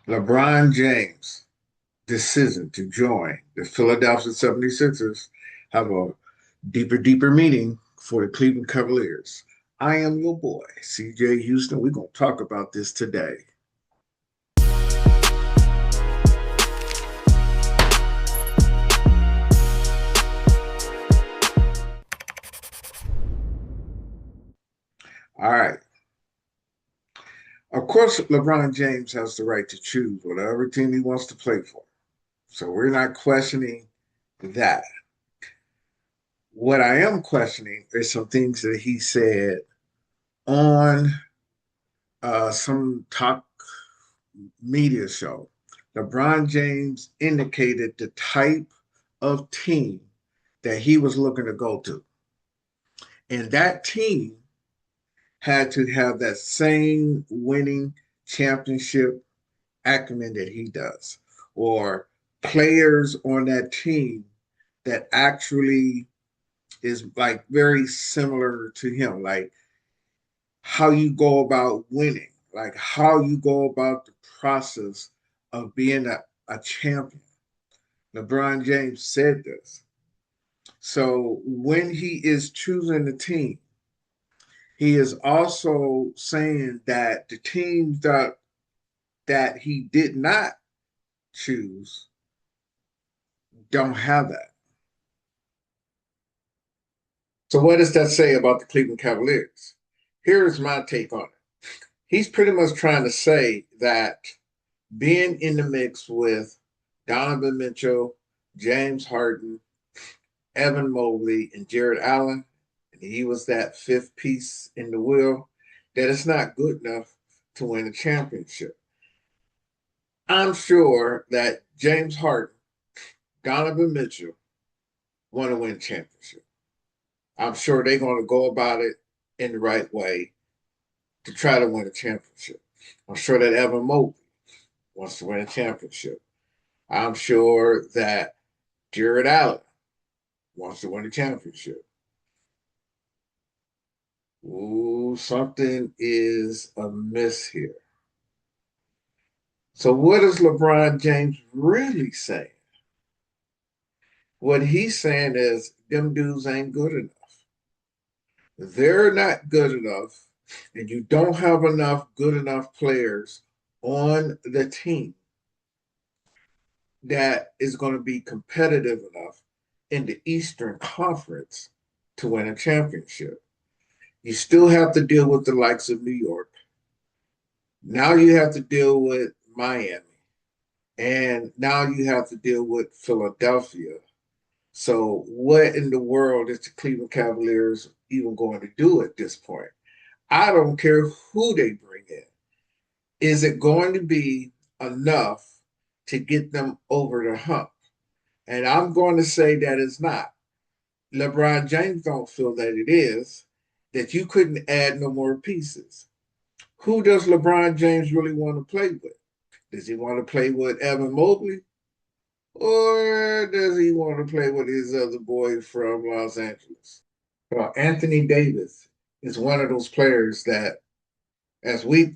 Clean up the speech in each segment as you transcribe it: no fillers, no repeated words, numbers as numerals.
LeBron James' decision to join the Philadelphia 76ers have a deeper meaning for the Cleveland Cavaliers. I am your boy, CJ Houston. We're going to talk about this today. All right. Of course, LeBron James has the right to choose whatever team he wants to play for. So we're not questioning that. What I am questioning is some things that he said on some talk media show. LeBron James indicated the type of team that he was looking to go to. And that team had to have that same winning championship acumen that he does, or players on that team that actually is like very similar to him, like how you go about winning, like how you go about the process of being a champion. LeBron James said this. So when he is choosing the team, he is also saying that the teams that he did not choose don't have that. So what does that say about the Cleveland Cavaliers? Here's my take on it. He's pretty much trying to say that being in the mix with Donovan Mitchell, James Harden, Evan Mobley, and Jared Allen, and he was that fifth piece in the wheel, that it's not good enough to win a championship. I'm sure that James Harden, Donovan Mitchell want to win a championship. I'm sure they're going to go about it in the right way to try to win a championship. I'm sure that Evan Mobley wants to win a championship. I'm sure that Jared Allen wants to win a championship. Ooh, something is amiss here. So, what is LeBron James really saying? What he's saying is, them dudes ain't good enough. They're not good enough, and you don't have enough good enough players on the team that is going to be competitive enough in the Eastern Conference to win a championship. You still have to deal with the likes of New York. Now you have to deal with Miami. And now you have to deal with Philadelphia. So, what in the world is the Cleveland Cavaliers even going to do at this point? I don't care who they bring in. Is it going to be enough to get them over the hump? And I'm going to say that it's not. LeBron James don't feel that it is, that you couldn't add no more pieces. Who does LeBron James really want to play with? Does he want to play with Evan Mobley? Or does he want to play with his other boy from Los Angeles? Well, Anthony Davis is one of those players that, as we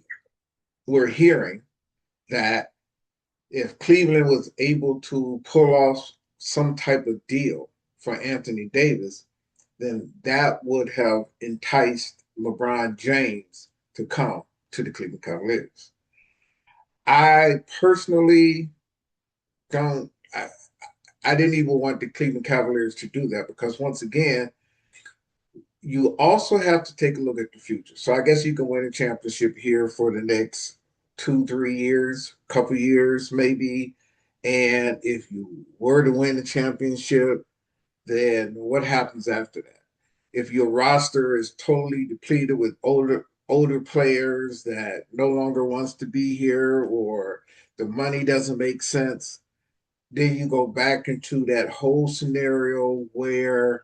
were hearing, that if Cleveland was able to pull off some type of deal for Anthony Davis, then that would have enticed LeBron James to come to the Cleveland Cavaliers. I personally don't. I didn't even want the Cleveland Cavaliers to do that because once again, you also have to take a look at the future. So I guess you can win a championship here for the next 2, 3 years, couple years maybe. And if you were to win the championship, then what happens after that? If your roster is totally depleted with older players that no longer wants to be here or the money doesn't make sense, then you go back into that whole scenario where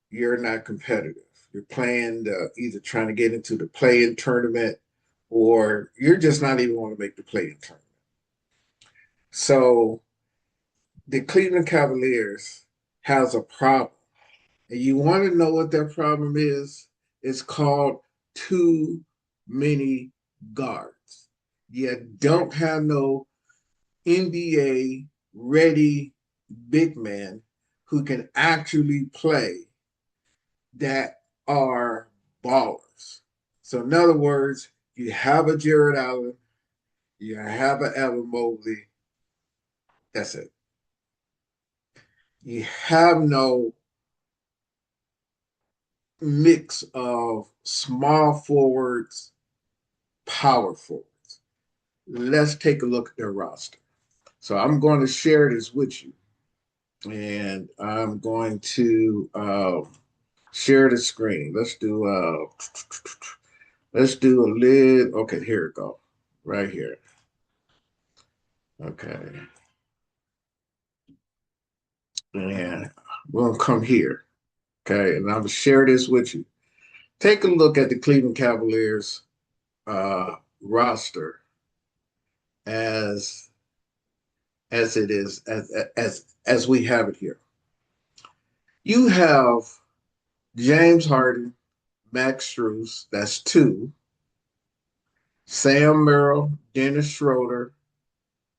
you're not competitive. You're playing either trying to get into the play-in tournament or you're just not even want to make the play-in tournament. So the Cleveland Cavaliers has a problem. And you want to know what that problem is? It's called too many guards. You don't have no NBA ready big men who can actually play that are ballers. So, in other words, you have a Jared Allen, you have an Evan Mobley. That's it. You have no mix of small forwards, power forwards. Let's take a look at their roster. So I'm going to share this with you, and I'm going to share the screen. Let's do a lid. Okay, here it go, right here. Okay, and we're gonna come here. Okay, and I'm gonna share this with you. Take a look at the Cleveland Cavaliers roster as as it is as we have it here. You have James Harden, Max Strus, that's two. Sam Merrill, Dennis Schroeder,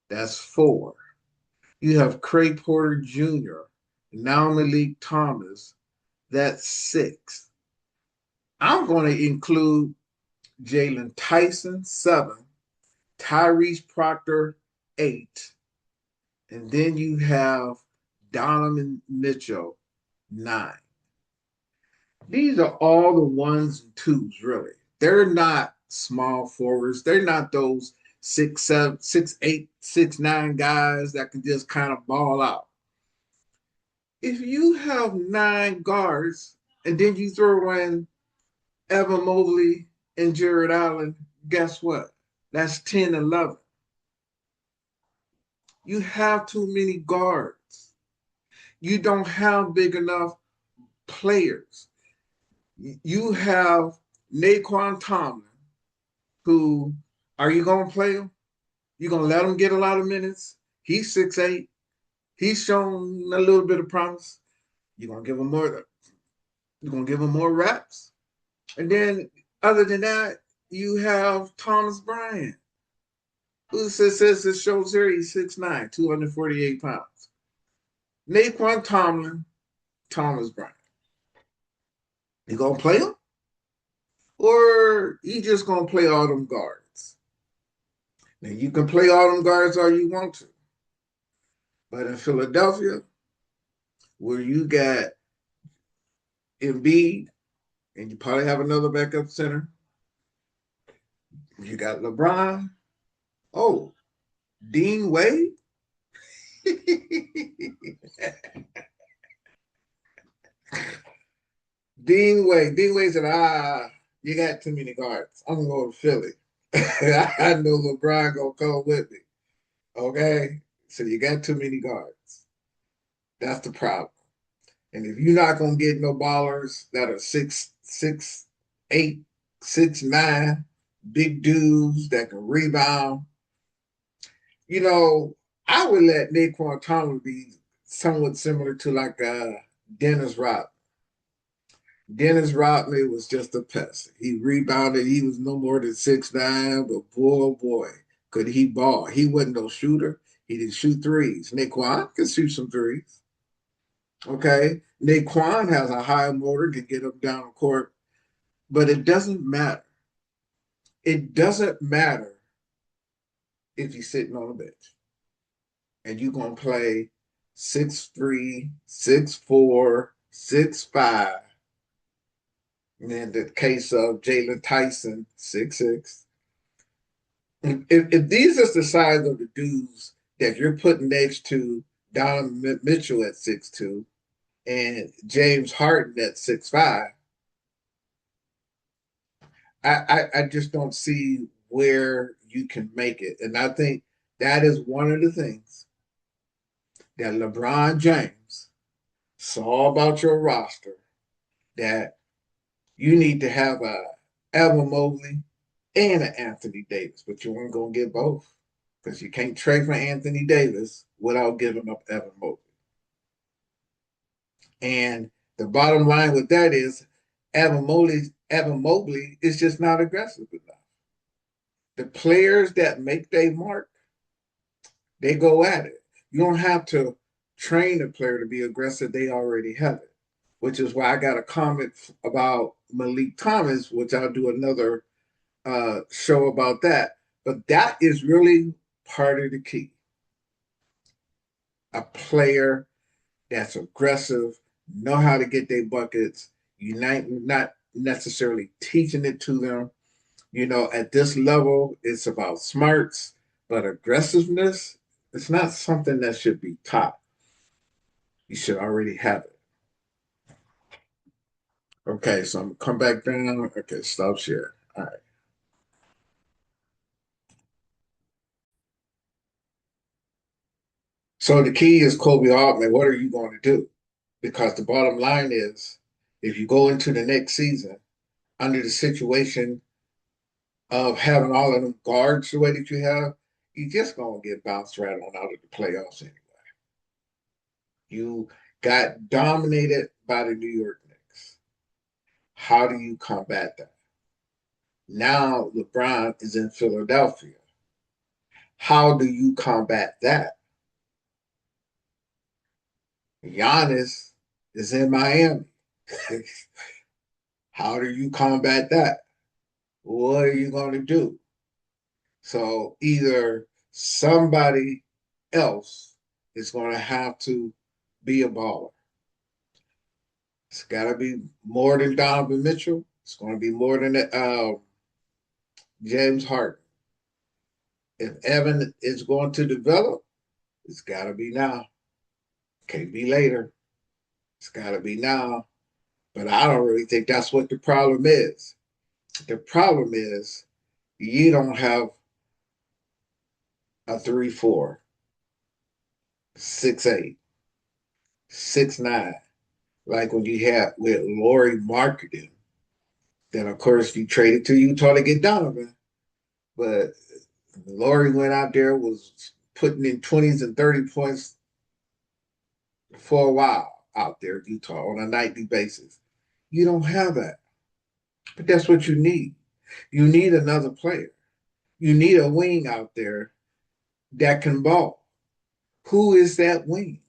that's four. You have Craig Porter Jr., now Malik Thomas, that's six. I'm going to include Jalen Tyson, seven. Tyrese Proctor, eight. And then you have Donovan Mitchell, nine. These are all the ones and twos, really. They're not small forwards. They're not those 6'7", 6'8", 6'9" guys that can just kind of ball out. If you have nine guards and then you throw in Evan Mobley and Jared Allen, guess what? That's 10, 11. You have too many guards. You don't have big enough players. You have Naquan Tomlin, who are you going to play him? You going to let him get a lot of minutes? He's 6'8". He's shown a little bit of promise. You're going to give him more. You're going to give him more reps. And then other than that, you have Thomas Bryant, who says it shows here he's 6'9", 248 pounds. Naquan Tomlin, Thomas Bryant. You going to play him? Or you just going to play all them guards? Now, you can play all them guards all you want to. But in Philadelphia, where you got Embiid, and you probably have another backup center, you got LeBron. Oh, Dean Wade? Dean Wade. Dean Wade said, you got too many guards. I'm going to Philly. I know LeBron going to come with me. Okay? So you got too many guards. That's the problem. And if you're not going to get no ballers that are 6'8", 6'9", big dudes that can rebound, I would let Naquan Tomlin be somewhat similar to like Dennis Rodman. Dennis Rodman was just a pest. He rebounded. He was no more than 6'9", but boy, oh boy, could he ball. He wasn't no shooter. He didn't shoot threes. Naquan can shoot some threes. Okay? Naquan has a high motor, can get up down the court, but it doesn't matter. It doesn't matter if he's sitting on the bench and you're going to play 6'3", 6'4", 6'5", and in the case of Jalen Tyson, 6'6". If these are the size of the dudes that you're putting next to Donovan Mitchell at 6'2", and James Harden at 6'5", I just don't see where you can make it. And I think that is one of the things that LeBron James saw about your roster, that you need to have a Evan Mobley and an Anthony Davis, but you weren't going to get both because you can't trade for Anthony Davis without giving up Evan Mobley. And the bottom line with that is Evan Mobley is just not aggressive enough. The players that make their mark, they go at it. You don't have to train a player to be aggressive. They already have it, which is why I got a comment about Malik Thomas, which I'll do another show about that. But that is really part of the key. A player that's aggressive, know how to get their buckets. You're not necessarily teaching it to them. You know, at this level, it's about smarts, but aggressiveness, it's not something that should be taught. You should already have it. Okay, so I'm gonna come back down. Okay, stop share. All right. So the key is Kobe Altman. What are you going to do? Because the bottom line is, if you go into the next season under the situation of having all of them guards the way that you have, you're just gonna get bounced right on out of the playoffs anyway. You got dominated by the New York Knicks. How do you combat that? Now LeBron is in Philadelphia. How do you combat that? Giannis is in Miami. How do you combat that? What are you going to do? So either somebody else is going to have to be a baller. It's got to be more than Donovan Mitchell. It's going to be more than James Harden. If Evan is going to develop, it's got to be now. Can't be later. It's got to be now. But I don't really think that's what the problem is. The problem is you don't have a 3'4", 6'8", 6'9", like when you had with Laurie Marketing. Then, of course, you traded to Utah to get Donovan. But Laurie went out there, was putting in 20s and 30 points for a while out there in Utah on a nightly basis. You don't have that. But that's what you need. You need another player. You need a wing out there that can ball. Who is that wing?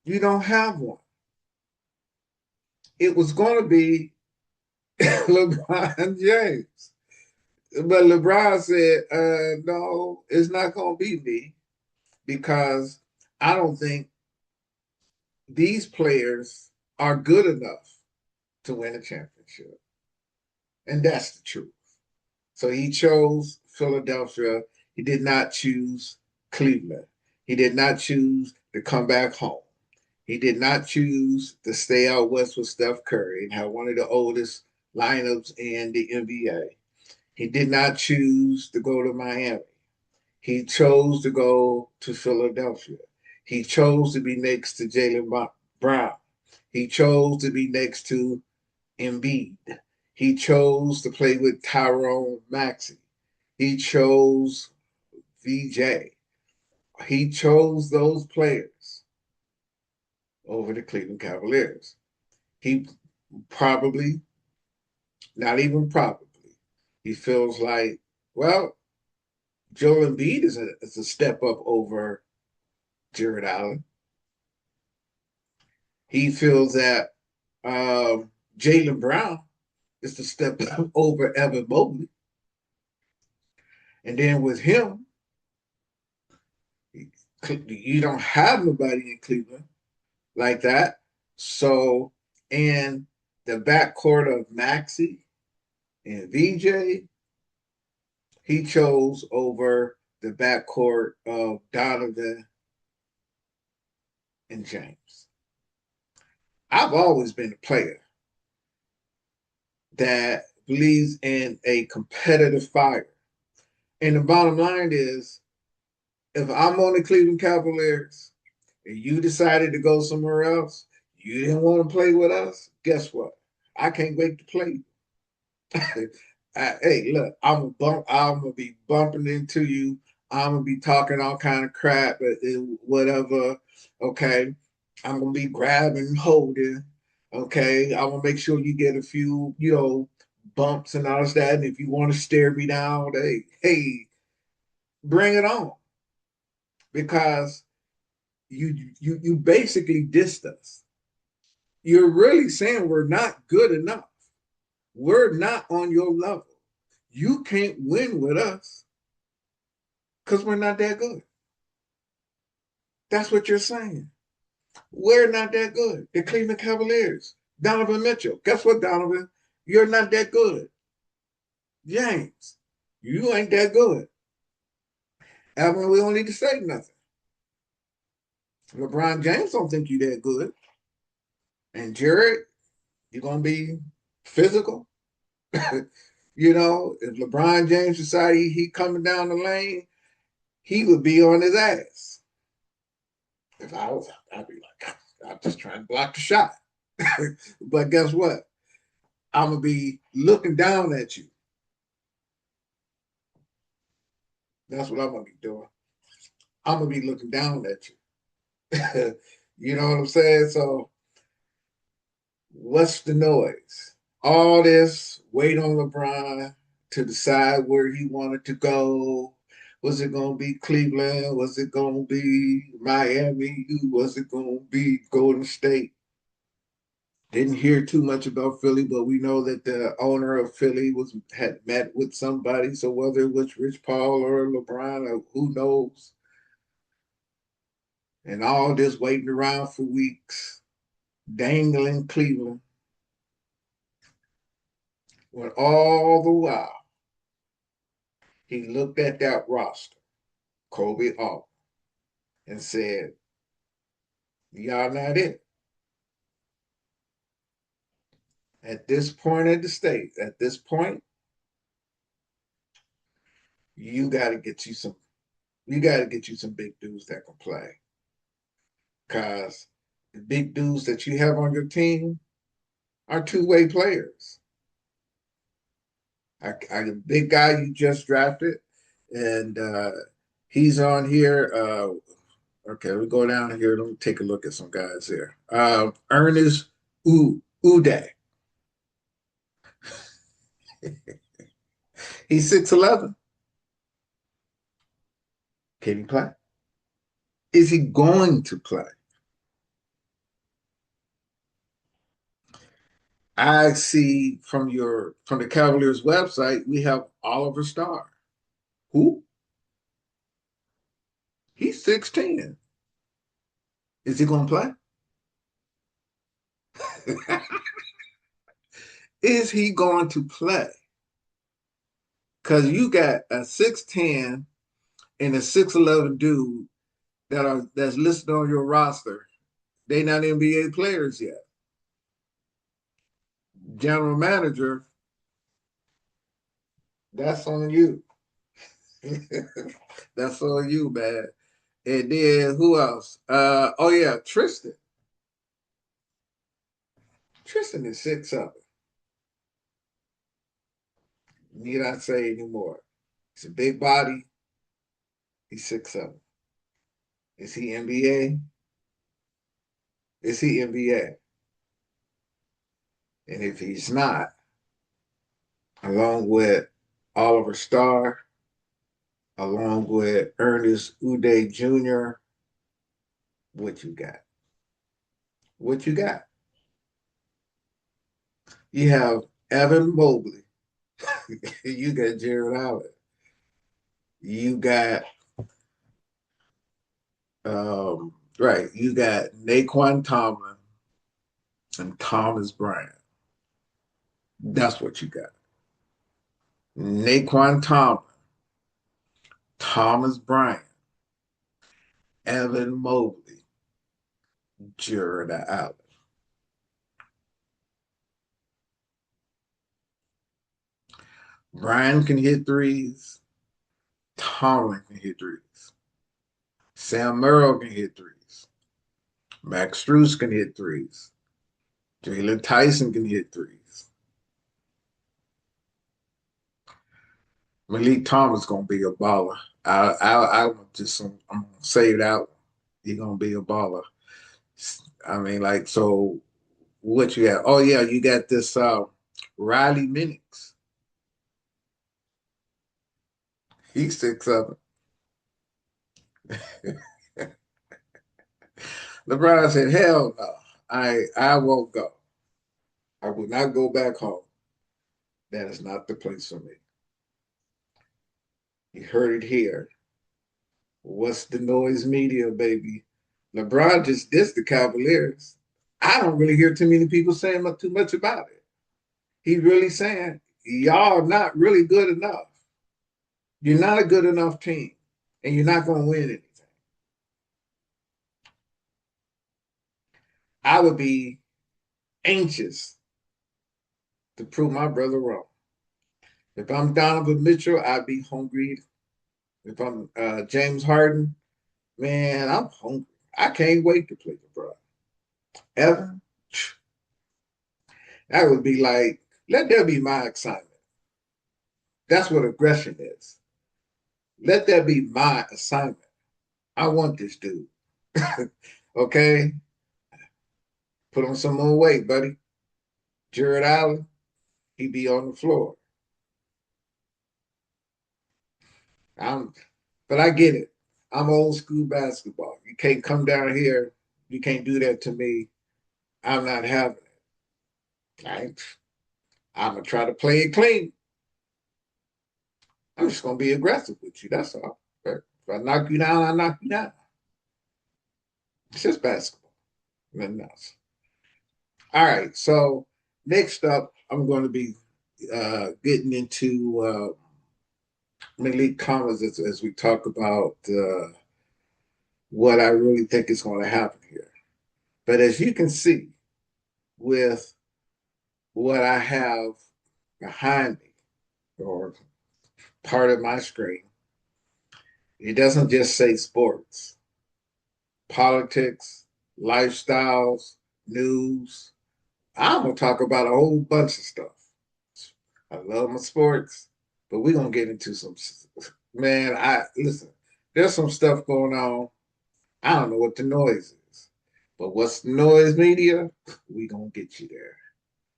You don't have one. It was going to be LeBron James. But LeBron said, no, it's not going to be me because I don't think these players are good enough to win a championship. And that's the truth. So he chose Philadelphia. He did not choose Cleveland. He did not choose to come back home. He did not choose to stay out west with Steph Curry and have one of the oldest lineups in the NBA. He did not choose to go to Miami. He chose to go to Philadelphia. He chose to be next to Jaylen Brown. He chose to be next to Embiid. He chose to play with Tyrone Maxey. He chose VJ. He chose those players over the Cleveland Cavaliers. He probably, not even probably, he feels like, well, Joel Embiid is a step up over Jared Allen. He feels that Jaylen Brown is the step up over Evan Mobley. And then with him, you don't have nobody in Cleveland like that. So, and the backcourt of Maxey and VJ, he chose over the backcourt of Donovan and James. I've always been a player that believes in a competitive fire. And the bottom line is, if I'm on the Cleveland Cavaliers and you decided to go somewhere else, you didn't want to play with us, guess what? I can't wait to play. Hey, look, I'm gonna be bumping into you. I'm gonna be talking all kind of crap, whatever. Okay, I'm gonna be grabbing, holding. Okay, I'm gonna make sure you get a few, bumps and all that. And if you want to stare me down, hey, bring it on. Because you basically dissed us. You're really saying we're not good enough. We're not on your level. You can't win with us because we're not that good. That's what you're saying. We're not that good. The Cleveland Cavaliers, Donovan Mitchell. Guess what, Donovan? You're not that good. James, you ain't that good. Evan, we don't need to say nothing. LeBron James don't think you that good. And Jared, you're gonna be physical. If LeBron James decided he coming down the lane, he would be on his ass. If I was, I'd be like, I'm just trying to block the shot. But guess what? I'm gonna be looking down at you. That's what I'm gonna be doing. I'm gonna be looking down at you. You know what I'm saying? So, what's the noise? All this wait on LeBron to decide where he wanted to go. Was it going to be Cleveland? Was it going to be Miami? Was it going to be Golden State? Didn't hear too much about Philly, but we know that the owner of Philly had met with somebody. So whether it was Rich Paul or LeBron, or who knows? And all this waiting around for weeks, dangling Cleveland. When all the while he looked at that roster, Kobe Alt, and said, y'all not it. At this point of the state, at this point, you got to get you some. You got to get you some big dudes that can play. Cause the big dudes that you have on your team are two-way players. The big guy you just drafted, and he's on here. Okay, we go down here. Let me take a look at some guys here. Ernest Uday. He's 6'11". Can he play? Is he going to play? I see from the Cavaliers website, we have Oliver Starr. Who? He's 6'10". Is he going to play? Is he going to play? Because you got a 6'10" and a 6'11" dude that's listed on your roster. They not NBA players yet. General manager, that's on you. That's on you, man. And then who else? Oh yeah, Tristan. Tristan is 6'7". Need I say anymore? He's a big body. He's 6'7". Is he NBA? Is he NBA? And if he's not, along with Oliver Starr, along with Ernest Uday Jr., what you got? What you got? You have Evan Mobley. You got Jared Allen. You got right. You got Naquan Tomlin and Thomas Bryant. That's what you got. Naquan Tomlin, Thomas Bryant, Evan Mobley, Jared Allen. Bryant can hit threes. Tomlin can hit threes. Sam Merrill can hit threes. Max Strus can hit threes. Jalen Tyson can hit threes. Malik Thomas gonna be a baller. I'm gonna say it out. He's gonna be a baller. I mean, like, so what you got? Oh yeah, you got this Riley Minix. He's 6'7". LeBron said, hell no. I won't go. I will not go back home. That is not the place for me. You heard it here. What's the noise media, baby? LeBron just dissed the Cavaliers. I don't really hear too many people saying too much about it. He's really saying, y'all not really good enough. You're not a good enough team, and you're not going to win anything. I would be anxious to prove my brother wrong. If I'm Donovan Mitchell, I'd be hungry. If I'm James Harden, man, I'm hungry. I can't wait to play LeBron. Ever? That would be like, let that be my assignment. That's what aggression is. Let that be my assignment. I want this dude. Okay? Put on some more weight, buddy. Jared Allen, he be on the floor. But I get it. I'm old school basketball. You can't come down here. You can't do that to me. I'm not having it. I'm going to try to play it clean. I'm just going to be aggressive with you. That's all. If I knock you down, I knock you down. It's just basketball. Nothing else. All right. So next up, I'm going to be getting into Malik Collins as we talk about what I really think is going to happen here. But as you can see with what I have behind me or part of my screen, it doesn't just say sports, politics, lifestyles, news. I'm going to talk about a whole bunch of stuff. I love my sports, but we're going to get into some, man, listen, there's some stuff going on. I don't know what the noise is, but what's the noise media? We going to get you there.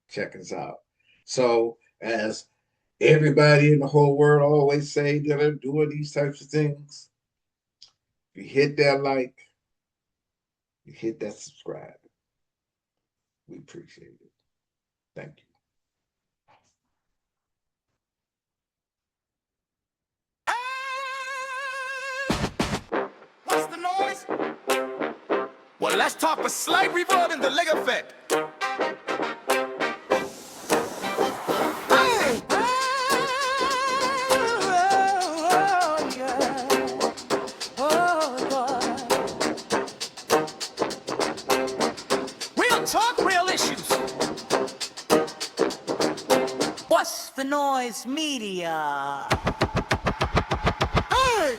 Check us out. So as everybody in the whole world always say that are doing these types of things, you hit that like, you hit that subscribe. We appreciate it. Thank you. What's the noise? Well, let's talk a slight reverb in the leg effect. Hey! Oh, yeah. Oh, real talk, real issues. What's the noise media? Hey!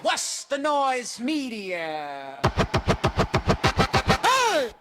What's the noise media? Hey!